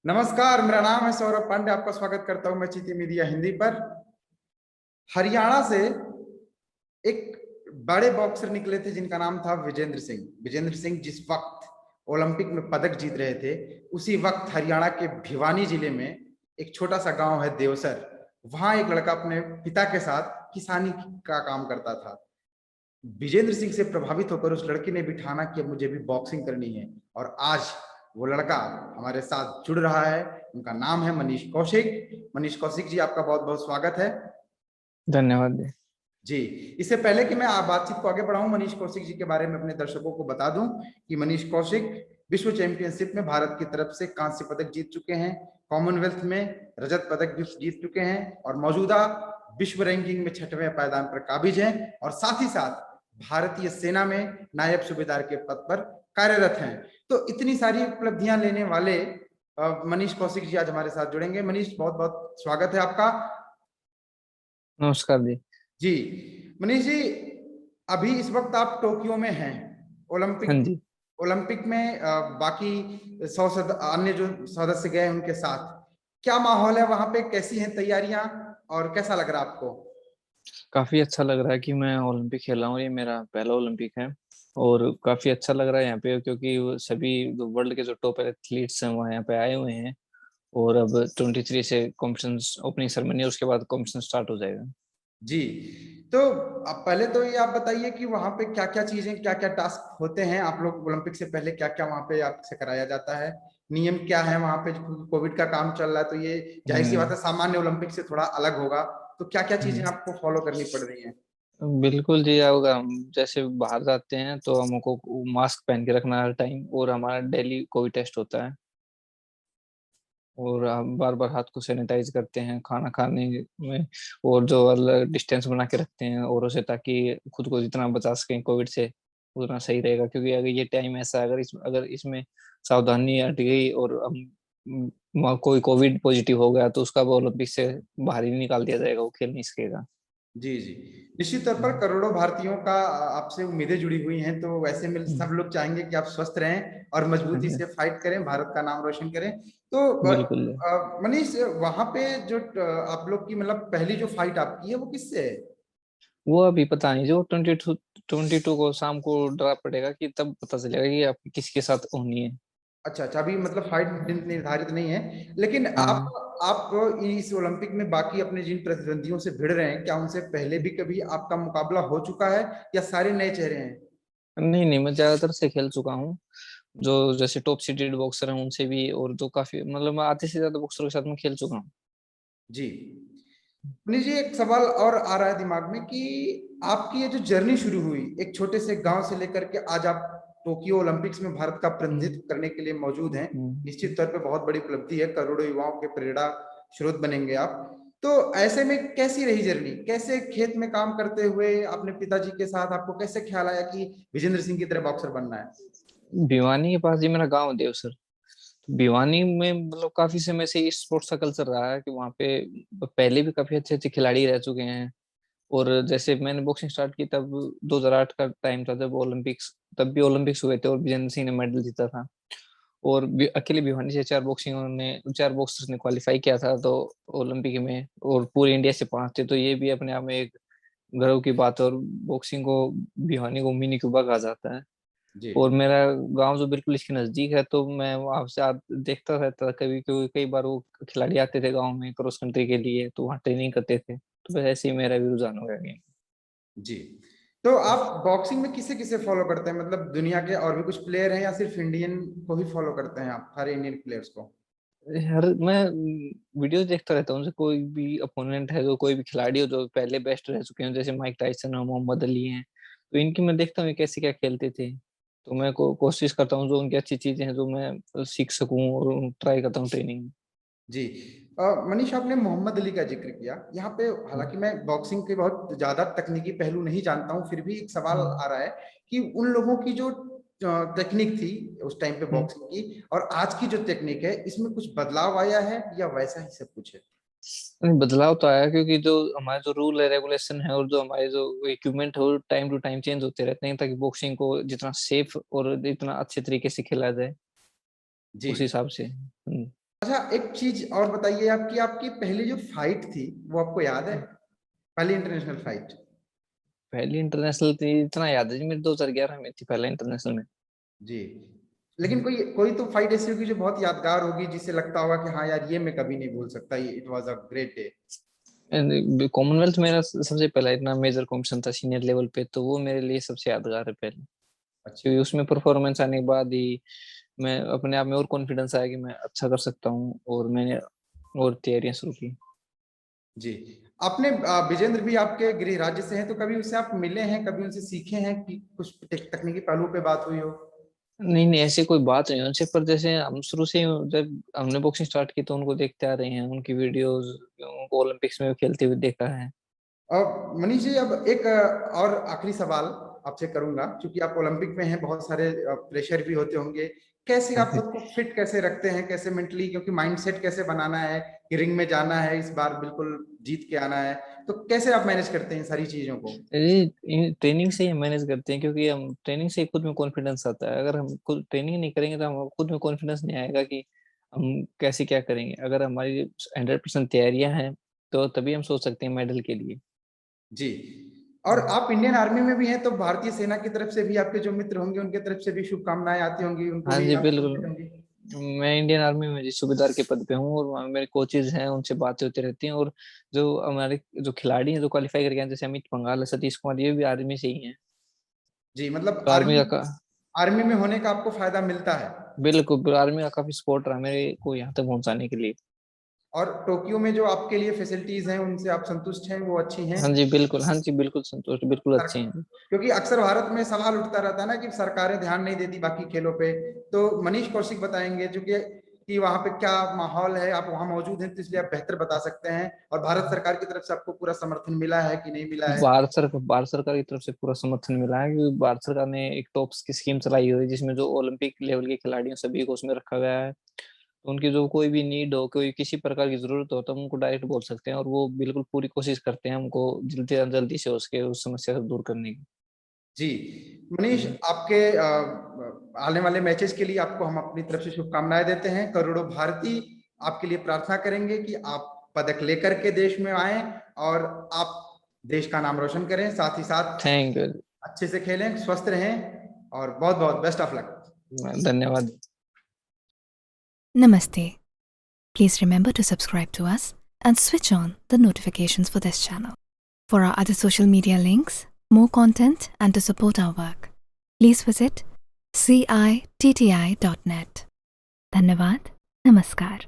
नमस्कार, मेरा नाम है सौरभ पांडे। आपका स्वागत करता हूं मैं चीती मीडिया हिंदी पर। हरियाणा से एक बड़े बॉक्सर निकले थे जिनका नाम था विजेंद्र सिंह। विजेंद्र सिंह जिस वक्त ओलंपिक में पदक जीत रहे थे, उसी वक्त हरियाणा के भिवानी जिले में एक छोटा सा गांव है देवसर। वहां एक लड़का अपने पिता के साथ किसानी का काम करता था। विजेंद्र सिंह से प्रभावित होकर उस लड़के ने भी ठाना कि अब मुझे भी बॉक्सिंग करनी है, और आज वो लड़का हमारे साथ जुड़ रहा है। उनका नाम है मनीष कौशिक। मनीष कौशिक जी, आपका बहुत बहुत स्वागत है। धन्यवाद जी। जी, इससे पहले कि मैं बातचीत को आगे बढ़ाऊं, मनीष कौशिक जी के बारे में अपने दर्शकों को बता दूं कि मनीष कौशिक विश्व चैंपियनशिप में भारत की तरफ से कांस्य पदक जीत चुके हैं, कॉमनवेल्थ में रजत पदक भी जीत चुके हैं, और मौजूदा विश्व रैंकिंग में 6वें पायदान पर काबिज हैं, और साथ ही साथ भारतीय सेना में नायब सूबेदार के पद पर कार्यरत हैं। तो इतनी सारी उपलब्धियां लेने वाले मनीष कौशिक जी आज हमारे साथ जुड़ेंगे। मनीष, बहुत बहुत स्वागत है आपका। नमस्कार जी। जी मनीष जी, अभी इस वक्त आप टोक्यो में हैं, ओलंपिक हाँ जी। ओलंपिक में बाकी अन्य जो सदस्य गए हैं उनके साथ क्या माहौल है वहां पे? कैसी हैं तैयारियां और कैसा लग रहा है आपको? काफी अच्छा लग रहा है कि मैं ओलंपिक खेल रहा हूँ। ये मेरा पहला ओलंपिक है और काफी अच्छा लग रहा है यहाँ पे, क्योंकि वो सभी वर्ल्ड के जो टॉप एथलीट्स हैं वो यहाँ पे आए हुए हैं। और अब 23 से कॉम्पिटिशन ओपनिंग सेरेमनी, उसके बाद कॉम्पिटिशन स्टार्ट हो जाएगा। जी, तो अब पहले तो ये आप बताइए कि वहां पे क्या क्या चीजें, क्या क्या टास्क होते हैं? आप लोग ओलंपिक से पहले क्या क्या वहां पे आपसे कराया जाता है? नियम क्या है वहां पे? कोविड का काम चल रहा है तो ये जाहिर सी बात हम्म। है सामान्य ओलंपिक से थोड़ा अलग होगा। तो क्या क्या चीजें हम्म। आपको फॉलो करनी पड़ रही हैं? बिल्कुल जी। अगर हम जैसे बाहर जाते हैं तो हमको मास्क पहन के रखना हर टाइम, और हमारा डेली कोविड टेस्ट होता है। और हम बार बार हाथ को सैनिटाइज करते हैं खाना खाने में, और जो अलग डिस्टेंस बना के रखते हैं औरों से, ताकि खुद को जितना बचा सकें कोविड से उतना सही रहेगा। क्योंकि अगर ये टाइम ऐसा है, अगर इसमें सावधानी हट गई और हम कोई कोविड पॉजिटिव हो गया तो उसका वो ओलंपिक से बाहर ही निकाल दिया जाएगा, वो खेल नहीं सकेगा। जी जी, निश्चित तौर पर करोड़ों भारतीयों का आपसे उम्मीदें जुड़ी हुई हैं, तो वैसे में सब लोग चाहेंगे कि आप स्वस्थ रहें और मजबूती से फाइट करें, भारत का नाम रोशन करें। तो बिल्कुल। मनीष, वहां पे जो आप लोग की मतलब पहली जो फाइट आपकी है वो किससे है? वो अभी पता नहीं, जो 22 को शाम को ड्रा पड़ेगा कि तब पता चलेगा कि आपकी किसके साथ होनी है। अच्छा अच्छा, अभी मतलब फाइट निर्धारित नहीं है, लेकिन हाँ। आप इस ओलंपिक में बाकी अपने जिन प्रतिद्वंदियों से भिड़ रहे हैं, क्या उनसे पहले भी कभी आपका मुकाबला हो चुका है या सारे नए चेहरे हैं? नहीं नहीं, मैं ज्यादातर से खेल चुका हूँ। जो जैसे टॉप सीडेड बॉक्सर हैं उनसे भी, और जो काफी मतलब मैं आधे से ज्यादा बॉक्सरों के साथ मैं खेल चुका हूँ। जी, पुनीत जी, एक सवाल और आ रहा है दिमाग में कि आपकी ये जो जर्नी शुरू हुई एक छोटे से गांव से लेकर के आज आप टोक्यो ओलंपिक्स में भारत का प्रतिनिधित्व हम्म। करने के लिए मौजूद हैं, हम्म। निश्चित तौर पे बहुत बड़ी उपलब्धि है। करोड़ों युवाओं के प्रेरणा स्रोत बनेंगे आप। तो ऐसे में कैसी रही जर्नी? कैसे खेत में काम करते हुए अपने पिताजी के साथ आपको कैसे ख्याल आया कि विजेंद्र सिंह की तरह बॉक्सर बनना है? भिवानी के पास जी मेरा गांव है देवसर। तो भिवानी में मतलब काफी समय से स्पोर्ट्स का कल्चर रहा है कि वहाँ पे पहले भी काफी अच्छे अच्छे खिलाड़ी रह चुके हैं। और जैसे मैंने बॉक्सिंग स्टार्ट की तब 2008 का टाइम था, जब ओलंपिक्स तब भी ओलंपिक्स हुए थे और विजेंद्र सिंह ने मेडल जीता था। और अकेले भिवानी से चार बॉक्सर्स ने क्वालिफाई किया था तो ओलंपिक में, और पूरे इंडिया से 5 थे। तो ये भी अपने आप में एक गर्व की बात है। और बॉक्सिंग को भिवानी को मिनी क्यूबा कहा जाता है। जी और मेरा गांव जो बिल्कुल इसके नजदीक है, तो मैं वहां से देखता रहता था कभी, क्योंकि कई बार वो खिलाड़ी आते थे गांव में क्रॉस कंट्री के लिए, तो वहाँ ट्रेनिंग करते थे। तो बस ऐसे ही मेरा भी रुझान हो गया गेम। जी, तो आप बॉक्सिंग में किसे किसे फॉलो करते हैं? मतलब दुनिया के और भी कुछ प्लेयर हैं या सिर्फ इंडियन को ही फॉलो करते हैं आप, सारे इंडियन प्लेयर्स को? हर मैं वीडियो देखता रहता हूँ, उनसे कोई भी अपोनेंट है, जो कोई भी खिलाड़ी हो जो पहले बेस्ट रह चुके हैं, जैसे माइक टाइसन और मोहम्मद अली हैं। तो इनकी मैं देखता हूँ ये कैसे क्या खेलते थे। तो मैं कोशिश करता हूँ जो उनकी अच्छी चीजें हैं जो मैं सीख सकूं, और ट्राई करता हूँ ट्रेनिंग। जी, मनीष, आपने मोहम्मद अली का जिक्र किया यहाँ पे। हालांकि मैं बॉक्सिंग के बहुत ज्यादा तकनीकी पहलू नहीं जानता हूँ, फिर भी एक सवाल आ रहा है कि उन लोगों की जो टेक्निक थी उस टाइम पे बॉक्सिंग की और आज की जो टेक्निक है, इसमें कुछ बदलाव आया है या वैसा ही सब कुछ है? नहीं, बदलाव तो आया, क्योंकि जो हमारे जो रूल है रेगुलेशन है और जो हमारे जो इक्विपमेंट है वो टाइम टू टाइम चेंज होते रहते हैं, ताकि बॉक्सिंग को जितना सेफ और जितना अच्छे तरीके से खेला जाए जी, उस हिसाब से। अच्छा, एक चीज और बताइए, आपकी आपकी पहली जो फाइट थी वो आपको याद है? पहली इंटरनेशनल फाइट? पहली इंटरनेशनल थी इतना याद है जी, मेरी 2011 में थी पहला इंटरनेशनल में। जी, लेकिन कोई कोई तो फाइट ऐसी होगी जो बहुत यादगार होगी, जिससे लगता होगा कि हाँ यार ये मैं कभी नहीं भूल सकता, ये it was a great day. Commonwealth मेरा सबसे पहला इतना मेजर कॉम्पिटिशन था सीनियर लेवल पे, तो वो मेरे लिए सबसे यादगार है पहले, अच्छा। क्योंकि उसमें परफॉर्मेंस आने के बाद ही मैं अपने आप में और कॉन्फिडेंस आया कि मैं अच्छा कर सकता हूँ, और मैंने और तैयारियां शुरू की। जी, आपने विजेंद्र भी आपके गृह राज्य से हैं, तो कभी उससे आप मिले हैं, कभी उनसे सीखे हैं कि कुछ तकनीकी पहलू पे बात हुई हो? नहीं नहीं, ऐसी कोई बात नहीं है उनसे, पर जैसे हम शुरू से ही जब हमने बॉक्सिंग स्टार्ट की तो उनको देखते आ रहे हैं, उनकी वीडियोस, उनको ओलंपिक्स में खेलते हुए देखा है। अब मनीष जी, अब एक और आखिरी सवाल आपसे करूंगा, क्योंकि आप ओलंपिक में हैं, बहुत सारे प्रेशर भी होते होंगे। कैसे आप खुद को फिट कैसे रखते हैं, कैसे मेंटली, क्योंकि माइंडसेट कैसे बनाना है कि रिंग में जाना है, इस बार बिल्कुल जीत के आना है, तो कैसे आप मैनेज करते हैं इन सारी चीजों को? ट्रेनिंग से ही मैनेज करते हैं, क्योंकि हम ट्रेनिंग से ही खुद में कॉन्फिडेंस आता है। अगर हम खुद ट्रेनिंग नहीं करेंगे तो हम खुद में कॉन्फिडेंस नहीं आएगा कि हम कैसे क्या करेंगे। अगर हमारी 100% तैयारियां हैं तो तभी हम सोच सकते हैं मेडल के लिए। जी, और आप इंडियन आर्मी में भी हैं, तो भारतीय सेना की तरफ से भी आपके जो मित्र होंगे उनके तरफ से भी शुभकामनाएं आती होंगी, उनको हाँ भी जी आप बिल्कुल। शुभेच्छा होंगी। मैं इंडियन आर्मी में जी सूबेदार के पद पे हूँ, और वहाँ मेरे कोचेज हैं, उनसे बातें होती रहती हैं। और जो हमारे जो खिलाड़ी हैं जो क्वालिफाई करके आए हैं, जैसे अमित पंघाल है, सतीश कुमार, ये भी आर्मी से ही हैं। जी, मतलब तो आर्मी का आर्मी में होने का आपको फायदा मिलता है। बिल्कुल, आर्मी का काफी सपोर्ट रहा मेरे को यहाँ तक पहुंचाने के लिए। और टोक्यो में जो आपके लिए फैसिलिटीज हैं उनसे आप संतुष्ट हैं, वो अच्छी हैं? हाँ जी बिल्कुल, हाँ जी बिल्कुल संतुष्ट, बिल्कुल सर, अच्छे हैं। क्योंकि अक्सर भारत में सवाल उठता रहता है ना कि सरकारें ध्यान नहीं देती बाकी खेलों पे, तो मनीष कौशिक बताएंगे जो कि वहां पे क्या माहौल है, आप वहां मौजूद हैं तो इसलिए आप बेहतर बता सकते हैं, और भारत सरकार की तरफ से आपको पूरा समर्थन मिला है कि नहीं मिला है? भारत सरकार की तरफ से पूरा समर्थन मिला है, क्योंकि भारत सरकार ने एक टॉप्स की स्कीम चलाई हुई है, जिसमें जो ओलंपिक लेवल के खिलाड़ियों सभी को उसमें रखा गया है। तो उनकी जो कोई भी नीड हो, कोई किसी प्रकार की जरूरत हो, तो हम उनको डायरेक्ट बोल सकते हैं, और वो बिल्कुल पूरी कोशिश करते हैं हमको जल्दी से जल्दी से उसके उस समस्या को दूर करने की। जी, मनीष, आपके आने वाले मैचेस के लिए आपको हम अपनी तरफ से शुभकामनाएं देते हैं। करोड़ों भारतीय आपके लिए प्रार्थना करेंगे कि आप पदक लेकर के देश में आए और आप देश का नाम रोशन करें, साथ ही साथ थैंक यू। अच्छे से खेलें, स्वस्थ रहें, और बहुत बहुत बेस्ट ऑफ लक। धन्यवाद। Namaste. Please remember to subscribe to us and switch on the notifications for this channel. For our other social media links, more content, and to support our work, please visit citti.net. Dhanyavad. Namaskar.